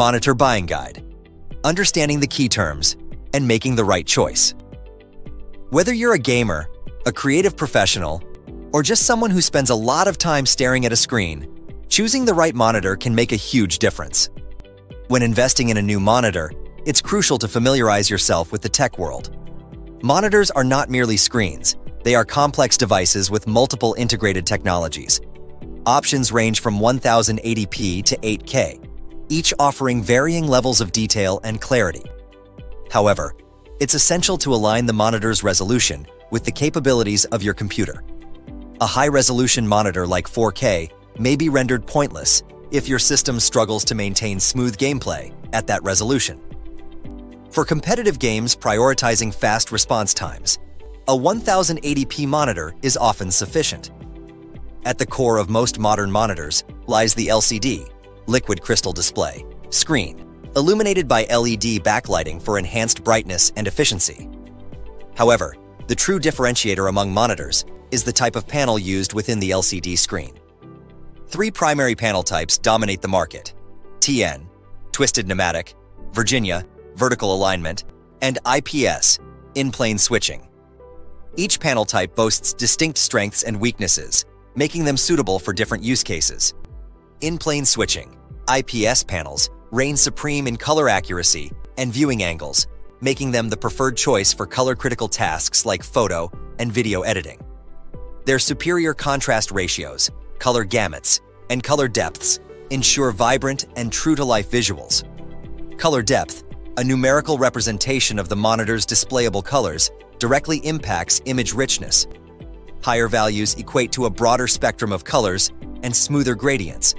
Monitor Buying Guide. Understanding the key terms and making the right choice. Whether you're a gamer, a creative professional, or just someone who spends a lot of time staring at a screen, choosing the right monitor can make a huge difference. When investing in a new monitor, it's crucial to familiarize yourself with the tech world. Monitors are not merely screens. They are complex devices with multiple integrated technologies. Options range from 1080p to 8K, each offering varying levels of detail and clarity. However, it's essential to align the monitor's resolution with the capabilities of your computer. A high-resolution monitor like 4K may be rendered pointless if your system struggles to maintain smooth gameplay at that resolution. For competitive games prioritizing fast response times, a 1080p monitor is often sufficient. At the core of most modern monitors lies the LCD, liquid crystal display, screen, illuminated by LED backlighting for enhanced brightness and efficiency. However, the true differentiator among monitors is the type of panel used within the LCD screen. Three primary panel types dominate the market: TN, twisted pneumatic, Virginia, vertical alignment, and IPS, in-plane switching. Each panel type boasts distinct strengths and weaknesses, making them suitable for different use cases. In-plane switching, IPS panels, reign supreme in color accuracy and viewing angles, making them the preferred choice for color-critical tasks like photo and video editing. Their superior contrast ratios, color gamuts, and color depths ensure vibrant and true-to-life visuals. Color depth, a numerical representation of the monitor's displayable colors, directly impacts image richness. Higher values equate to a broader spectrum of colors and smoother gradients.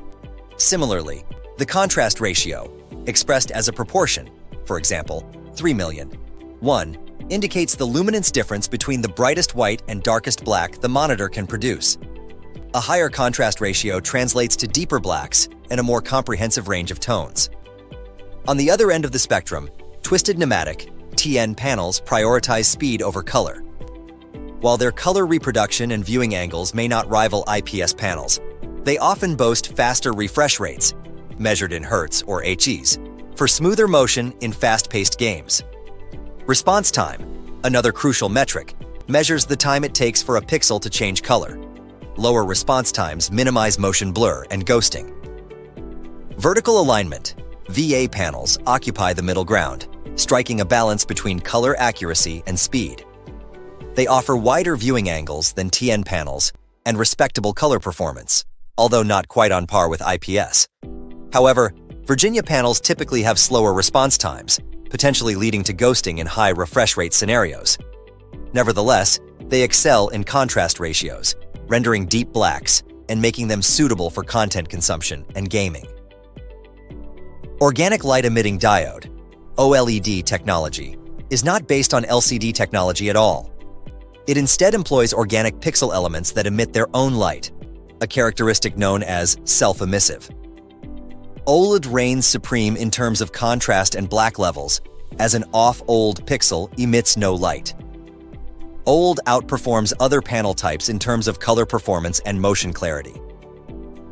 Similarly, the contrast ratio, expressed as a proportion, for example, 3,000,000:1, indicates the luminance difference between the brightest white and darkest black the monitor can produce. A higher contrast ratio translates to deeper blacks and a more comprehensive range of tones. On the other end of the spectrum, twisted pneumatic, TN panels prioritize speed over color. While their color reproduction and viewing angles may not rival IPS panels, they often boast faster refresh rates, measured in hertz or HEs, for smoother motion in fast-paced games. Response time, another crucial metric, measures the time it takes for a pixel to change color. Lower response times minimize motion blur and ghosting. Vertical alignment, VA panels occupy the middle ground, striking a balance between color accuracy and speed. They offer wider viewing angles than TN panels and respectable color performance, although not quite on par with IPS. However, Virginia panels typically have slower response times, potentially leading to ghosting in high refresh rate scenarios. Nevertheless, they excel in contrast ratios, rendering deep blacks and making them suitable for content consumption and gaming. Organic light emitting diode, OLED technology, is not based on LCD technology at all. It instead employs organic pixel elements that emit their own light, a characteristic known as self-emissive. OLED reigns supreme in terms of contrast and black levels, as an off-OLED pixel emits no light. OLED outperforms other panel types in terms of color performance and motion clarity.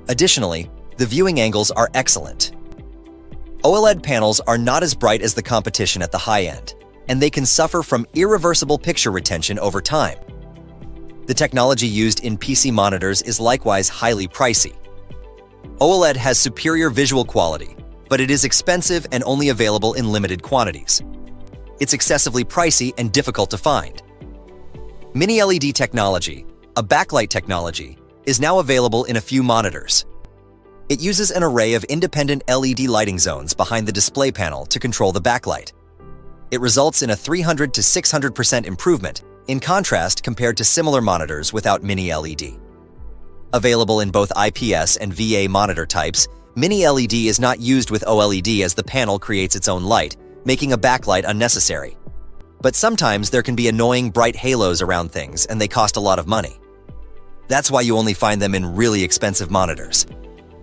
Additionally, the viewing angles are excellent. OLED panels are not as bright as the competition at the high end, and they can suffer from irreversible picture retention over time. The technology used in PC monitors is likewise highly pricey. OLED has superior visual quality, but it is expensive and only available in limited quantities. It's excessively pricey and difficult to find. Mini LED technology, a backlight technology, is now available in a few monitors. It uses an array of independent LED lighting zones behind the display panel to control the backlight. It results in a 300 to 600% improvement in contrast compared to similar monitors without Mini LED. Available in both IPS and VA monitor types, Mini LED is not used with OLED as the panel creates its own light, making a backlight unnecessary. But sometimes there can be annoying bright halos around things and they cost a lot of money. That's why you only find them in really expensive monitors.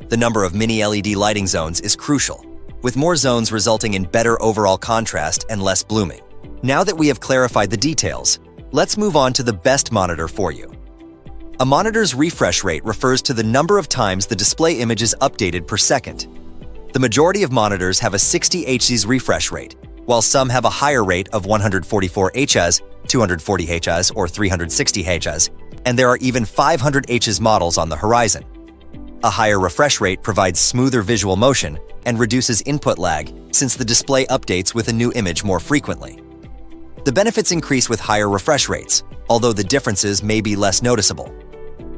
The number of Mini LED lighting zones is crucial, with more zones resulting in better overall contrast and less blooming. Now that we have clarified the details, let's move on to the best monitor for you. A monitor's refresh rate refers to the number of times the display image is updated per second. The The majority of monitors have a 60 Hz refresh rate, while some have a higher rate of 144 Hz, 240 Hz, or 360 Hz, and there are even 500 Hz models on the horizon. A higher refresh rate provides smoother visual motion and reduces input lag since the display updates with a new image more frequently. The benefits increase with higher refresh rates, although the differences may be less noticeable.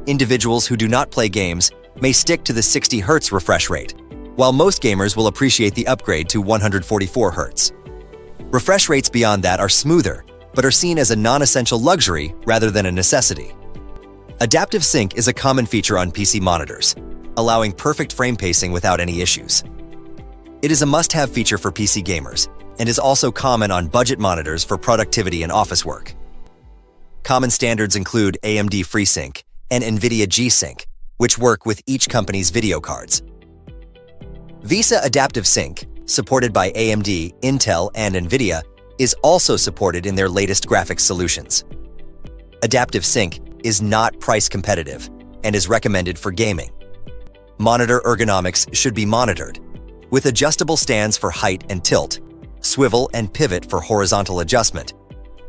Individuals who do not play games may stick to the 60 Hz refresh rate, while most gamers will appreciate the upgrade to 144 Hz. Refresh rates beyond that are smoother, but are seen as a non-essential luxury rather than a necessity. Adaptive sync is a common feature on PC monitors, allowing perfect frame pacing without any issues. It is a must-have feature for PC gamers and is also common on budget monitors for productivity and office work. Common standards include AMD FreeSync and NVIDIA G-Sync, which work with each company's video cards. VESA Adaptive Sync, supported by AMD, Intel, and NVIDIA, is also supported in their latest graphics solutions. Adaptive Sync is not price competitive and is recommended for gaming. Monitor ergonomics should be monitored, with adjustable stands for height and tilt, swivel and pivot for horizontal adjustment,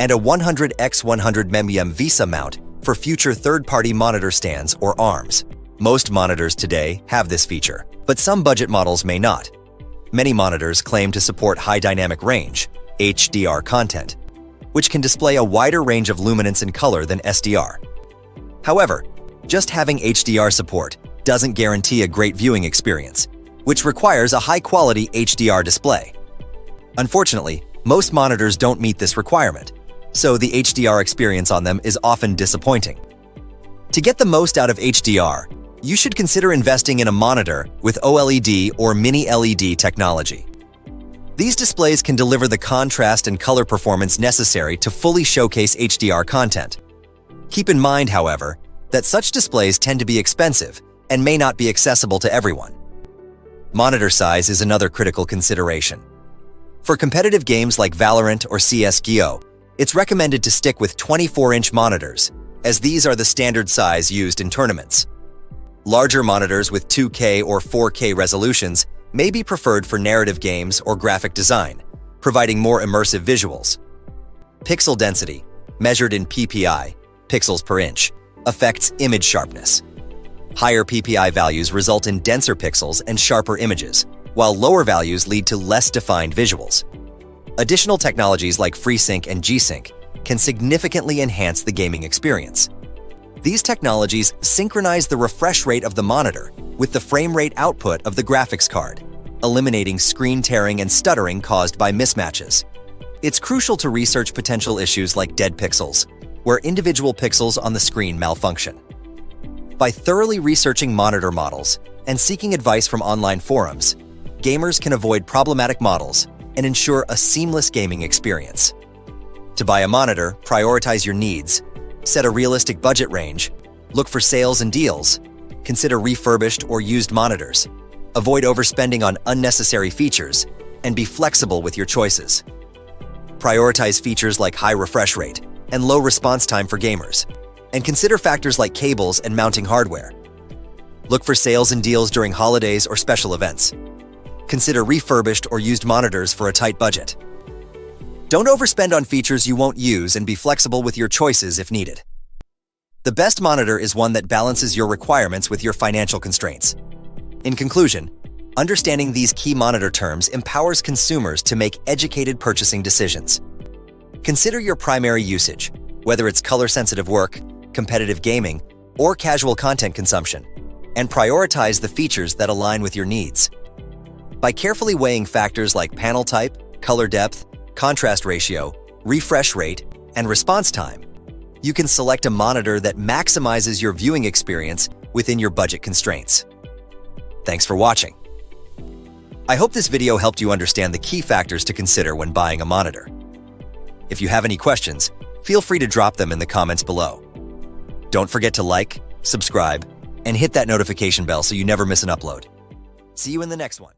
and a 100x100 mm VESA mount for future third-party monitor stands or arms. Most monitors today have this feature, but some budget models may not. Many monitors claim to support high dynamic range, HDR content, which can display a wider range of luminance and color than SDR. However, just having HDR support doesn't guarantee a great viewing experience, which requires a high-quality HDR display. Unfortunately, most monitors don't meet this requirement, so the HDR experience on them is often disappointing. To get the most out of HDR, you should consider investing in a monitor with OLED or Mini LED technology. These displays can deliver the contrast and color performance necessary to fully showcase HDR content. Keep in mind, however, that such displays tend to be expensive and may not be accessible to everyone. Monitor size is another critical consideration. For competitive games like Valorant or CS:GO, it's recommended to stick with 24-inch monitors, as these are the standard size used in tournaments. Larger monitors with 2K or 4K resolutions may be preferred for narrative games or graphic design, providing more immersive visuals. Pixel density, measured in PPI, pixels per inch, affects image sharpness. Higher PPI values result in denser pixels and sharper images, while lower values lead to less defined visuals. Additional technologies like FreeSync and G-Sync can significantly enhance the gaming experience. These technologies synchronize the refresh rate of the monitor with the frame rate output of the graphics card, eliminating screen tearing and stuttering caused by mismatches. It's crucial to research potential issues like dead pixels, where individual pixels on the screen malfunction. By thoroughly researching monitor models and seeking advice from online forums, gamers can avoid problematic models and ensure a seamless gaming experience. To buy a monitor, prioritize your needs, set a realistic budget range, look for sales and deals, consider refurbished or used monitors, avoid overspending on unnecessary features, and be flexible with your choices. Prioritize features like high refresh rate and low response time for gamers, and consider factors like cables and mounting hardware. Look for sales and deals during holidays or special events. Consider refurbished or used monitors for a tight budget. Don't overspend on features you won't use and be flexible with your choices if needed. The best monitor is one that balances your requirements with your financial constraints. In conclusion, understanding these key monitor terms empowers consumers to make educated purchasing decisions. Consider your primary usage, whether it's color-sensitive work, competitive gaming, or casual content consumption, and prioritize the features that align with your needs. By carefully weighing factors like panel type, color depth, contrast ratio, refresh rate, and response time, you can select a monitor that maximizes your viewing experience within your budget constraints. Thanks for watching. I hope this video helped you understand the key factors to consider when buying a monitor. If you have any questions, feel free to drop them in the comments below. Don't forget to like, subscribe, and hit that notification bell so you never miss an upload. See you in the next one.